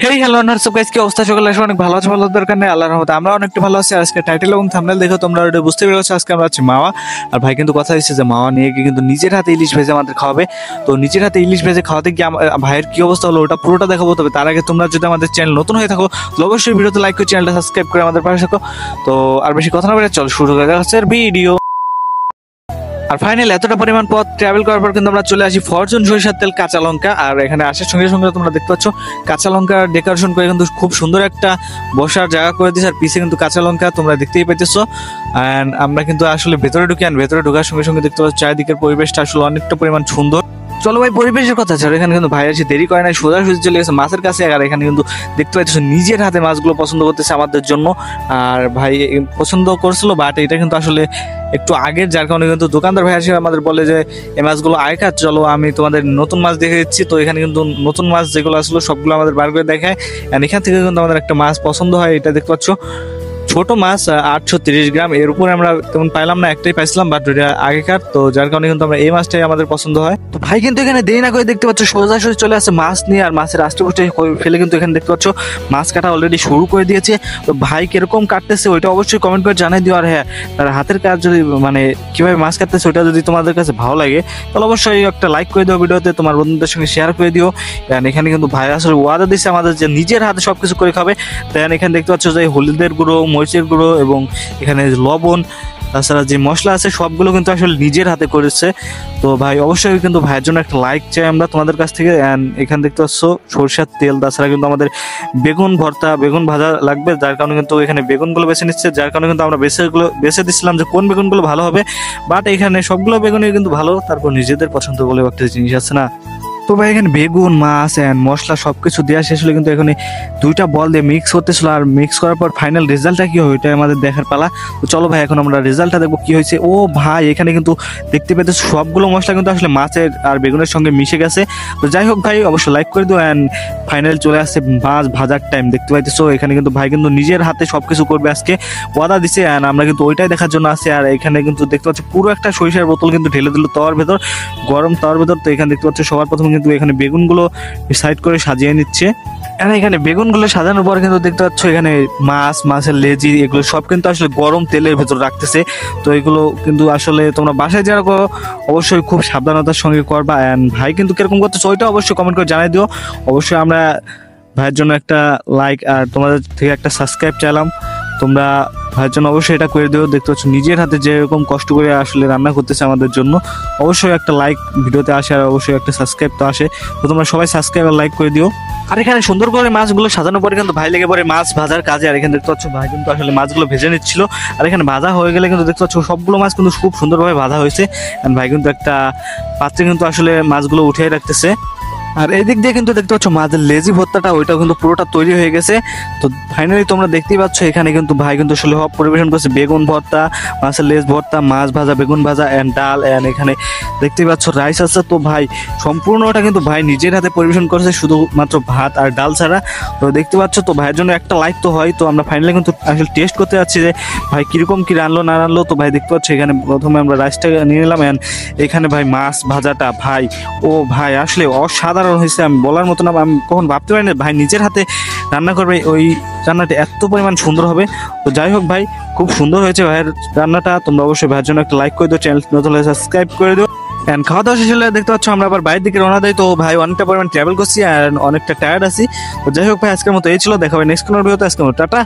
Hey hello nurse guys, কি অবস্থা? সকালে আসলে অনেক ভালো আছে, ভালো দরকার নেই, আল্লাহর রহমতে আমরা অনেকটা ভালো আছি। আজকে টাইটেল এবং থাম্বনেল দেখে তোমরা অলরেডি বুঝতে পেরেছো আজকে আমরা আছি মাওয়া। আর ভাই কিন্তু কথা দিচ্ছে যে মাওয়া নিয়ে গিয়ে কিন্তু নিজের হাতে ইলিশ ভেজে আমাদের খাওয়াবে। তো নিজের হাতে ইলিশ ভেজে খাওয়াতে গিয়ে ভাইয়ের কি অবস্থা হলো ওটা পুরোটা দেখাবো। তবে তার আগে তোমরা যদি আমাদের চ্যানেল নতুন হয়ে থাকো তো অবশ্যই ভিডিওতে লাইক করে চ্যানেলটা সাবস্ক্রাইব করে আমাদের পাশে থাকো। তো আর বেশি কথা না বলে চল শুরু করা যাচ্ছে ভিডিও। আর ফাইনালি এতটা পরিমাণ পথ ট্রাভেল করার পর কিন্তু আমরা চলে আসি ফরচুন সরিষার তেল কাঁচা লঙ্কা। আর এখানে আসার সঙ্গে সঙ্গে তোমরা দেখতে পাচ্ছ কাঁচা লঙ্কা ডেকোরেশন করে কিন্তু খুব সুন্দর একটা বসার জায়গা করে দিয়েছে। আর পিছে কিন্তু কাঁচা লঙ্কা তোমরা দেখতেই পাইতেছো। অ্যান্ড আমরা কিন্তু আসলে ভেতরে ঢুকি, আর ভেতরে ঢোকার সঙ্গে সঙ্গে দেখতে পাচ্ছ চারিদিকের পরিবেশটা আসলে অনেকটা পরিমাণ সুন্দর। চলো ভাই, পরিবেশের কথা ছাড়ো, এখানে কিন্তু ভাই আসে দেরি করে নাই, সোজাসুজি চলে গেছে মাছের কাছে। আর এখানে কিন্তু দেখতে পাচ্ছ নিজের হাতে মাছগুলো পছন্দ করতেছে আমাদের জন্য। আর ভাই পছন্দ করছিল, বাট এটা কিন্তু আসলে একটু আগের, যার কারণে কিন্তু দোকানদার ভাই আসে আমাদের বলে যে এই মাছগুলো আগেকার, চলো আমি তোমাদের নতুন মাছ দেখে দিচ্ছি। তো এখানে কিন্তু নতুন মাছ যেগুলো আসলো সবগুলো আমাদের বার করে দেখায়। আর এখান থেকে কিন্তু আমাদের একটা মাছ পছন্দ হয়, এটা দেখতে পাচ্ছ ছোট মাছ 830 গ্রাম। এর উপরে আমরা তেমন পাইলাম না, একটাই পাইছিলাম, বাট ওটা আগেকার, তো যার কারণে কিন্তু আমরা এই মাছটাই আমাদের পছন্দ হয়। তো ভাই কিন্তু এখানে দেরি না করে দেখতে পাচ্ছ সোজাসুজি চলে আসছে মাছ নিয়ে। আর মাছের আষ্টে ফেলে কিন্তু এখানে দেখতে পাচ্ছ মাছ কাটা অলরেডি শুরু করে দিয়েছে। তো ভাই কিরকম কাটতেছে ওইটা অবশ্যই কমেন্ট করে জানাই দিও। আর হ্যাঁ, তার হাতের কাজ যদি মানে কিভাবে মাছ কাটতেছে ওইটা যদি তোমাদের কাছে ভালো লাগে তাহলে অবশ্যই একটা লাইক করে দিও ভিডিওতে, তোমার বন্ধুদের সঙ্গে শেয়ার করে দিও। এখানে কিন্তু ভাই আসলে ওয়াদা দিচ্ছে আমাদের যে নিজের হাতে সবকিছু করে খাবে। দেন এখানে দেখতে পাচ্ছ যে হলুদের গুঁড়ো, মরিচের গুঁড়ো এবং এখানে লবণ, তাছাড়া যে মশলা আছে সবগুলো কিন্তু আসলে নিজের হাতে করেছে। তো ভাই অবশ্যই কিন্তু ভাইয়ের জন্য একটা লাইক চাই আমরা তোমাদের কাছ থেকে। এখানে দেখতে পাচ্ছ সরষের তেল, তাছাড়া কিন্তু আমাদের বেগুন ভর্তা, বেগুন ভাজা লাগবে, যার কারণে কিন্তু এখানে বেগুনগুলো বেছে নিচ্ছে। যার কারণে কিন্তু আমরা বেছে দিচ্ছিলাম যে কোন বেগুনগুলো ভালো হবে, বাট এখানে সবগুলো বেগুনই কিন্তু ভালো। তারপর নিজেদের পছন্দ বলে একটা জিনিস আছে না। তো ভাই এখানে বেগুন, মাছ এন্ড মশলা সবকিছু দেওয়া শেষ হলে কিন্তু এখানে দুইটা বল দিয়ে মিক্স করতেছিল। আর মিক্স করার পর ফাইনাল রেজাল্টটা কি হয় ওইটাই আমাদের দেখার পালা। তো চলো ভাই এখন আমরা রেজাল্টটা দেখবো কি হয়েছে। ও ভাই এখানে কিন্তু দেখতে পেতে সবগুলো মশলা কিন্তু আসলে মাছের আর বেগুনের সঙ্গে মিশে গেছে। তো যাই হোক ভাই অবশ্যই লাইক করে দিও। অ্যান্ড ফাইনাল চলে আসছে মাছ ভাজার টাইম, দেখতে পাইতেছো এখানে কিন্তু ভাই কিন্তু নিজের হাতে সবকিছু করবে আজকে, ওয়াদা দিছে। অ্যান্ড আমরা কিন্তু ওইটাই দেখার জন্য আসি। আর এখানে কিন্তু দেখতে পাচ্ছি পুরো একটা সরিষার বোতল কিন্তু ঢেলে দিল তাওয়ার ভেতর, গরম তাওয়ার ভেতর। তো এখানে দেখতে পাচ্ছ সবার প্রথমে কিন্তু এখানে বেগুনগুলো সাইড করে সাজিয়ে নিচ্ছে। আর এখানে বেগুনগুলো সাজানোর পর কিন্তু দেখতে পাচ্ছ এখানে মাছের লেজি এগুলো সব কিন্তু আসলে গরম তেলের ভেতর রাখতেছে। তো এগুলো কিন্তু আসলে তোমরা বাসায় যারা করো অবশ্যই খুব সাবধানতার সঙ্গে করবা। অ্যান্ড ভাই কিন্তু কিরকম করতেছো ওইটা অবশ্যই কমেন্ট করে জানাই দিও। অবশ্যই আমরা ভাইয়ের জন্য একটা লাইক আর তোমাদের থেকে একটা সাবস্ক্রাইব চাইলাম, তোমরা ভাইয়ের জন্য অবশ্যই এটা করে দিও। দেখতে পাচ্ছ নিজের হাতে যেরকম কষ্ট করে আসলে রান্না করতেছে আমাদের জন্য, অবশ্যই একটা লাইক ভিডিওতে আসে আর অবশ্যই একটা সাবস্ক্রাইব তো আসে। তো তোমরা সবাই সাবস্ক্রাইব আর লাইক করে দিও। আর এখানে সুন্দর করে মাছগুলো সাজানোর পরে কিন্তু ভাই লেগে পরে মাছ ভাজার কাজে। আর এখানে দেখতে পাচ্ছ ভাই কিন্তু আসলে মাছগুলো ভেজে নিচ্ছিল। আর এখানে ভাজা হয়ে গেলে কিন্তু দেখতে পাচ্ছ সবগুলো মাছ কিন্তু খুব সুন্দরভাবে ভাজা হয়েছে। ভাই কিন্তু একটা পাত্রে কিন্তু আসলে মাছগুলো উঠিয়ে রাখতেছে। আর এদিক দিয়ে কিন্তু দেখতে পাচ্ছ মাছের লেজি ভর্তাটা ওইটাও কিন্তু পুরোটা তৈরি হয়ে গেছে। তো ফাইনালি তোমরা দেখতেই পাচ্ছ এখানে কিন্তু ভাই কিন্তু আসলে সব পরিবেশন করছে, বেগুন ভর্তা, মাছের লেজ ভর্তা, মাছ ভাজা, বেগুন ভাজা এন্ড ডাল। এন্ড এখানে দেখতেই পাচ্ছ রাইস আছে। তো ভাই সম্পূর্ণটা কিন্তু ভাই নিজের হাতে পরিবেশন করেছে, শুধুমাত্র ভাত আর ডাল ছাড়া। তো দেখতে পাচ্ছ তো ভাইয়ের জন্য একটা লাইক তো হয়। তো আমরা ফাইনালি কিন্তু আসলে টেস্ট করতে যাচ্ছি যে ভাই কিরকম কি রানলো না রানলো। তো ভাই দেখতে পাচ্ছ এখানে প্রথমে আমরা রাইসটা নিয়ে নিলাম। এন্ড এখানে ভাই মাছ ভাজাটা ভাই ও ভাই আসলে অসাধারণ হয়েছে, আমি বলার মতো না। আমি কখন ভাবতে পারি না ভাই নিজের হাতে রান্না করবে, ওই রান্নাটা এত পরিমাণ সুন্দর হবে। তো যাই হোক ভাই খুব সুন্দর হয়েছে ভাইয়ের রান্নাটা। তোমরা অবশ্যই ভাইয়ের জন্য একটা লাইক করে দিও, চ্যানেল নতুন হলে সাবস্ক্রাইব করে দিও। এন্ড খাওয়া দাওয়া শেষ হলে দেখতে পাচ্ছ আমরা আবার বাইরের দিকে রওনা দেয়। তো ভাই অনেকটা পরিমাণ ট্রাভেল করছি আর অনেকটা টায়ার্ড আছি। তো যাই হোক ভাই আজকের মতো এই ছিল, দেখা হবে নেক্সট কোনো ভিডিওতে। আজকের মতো টাটা।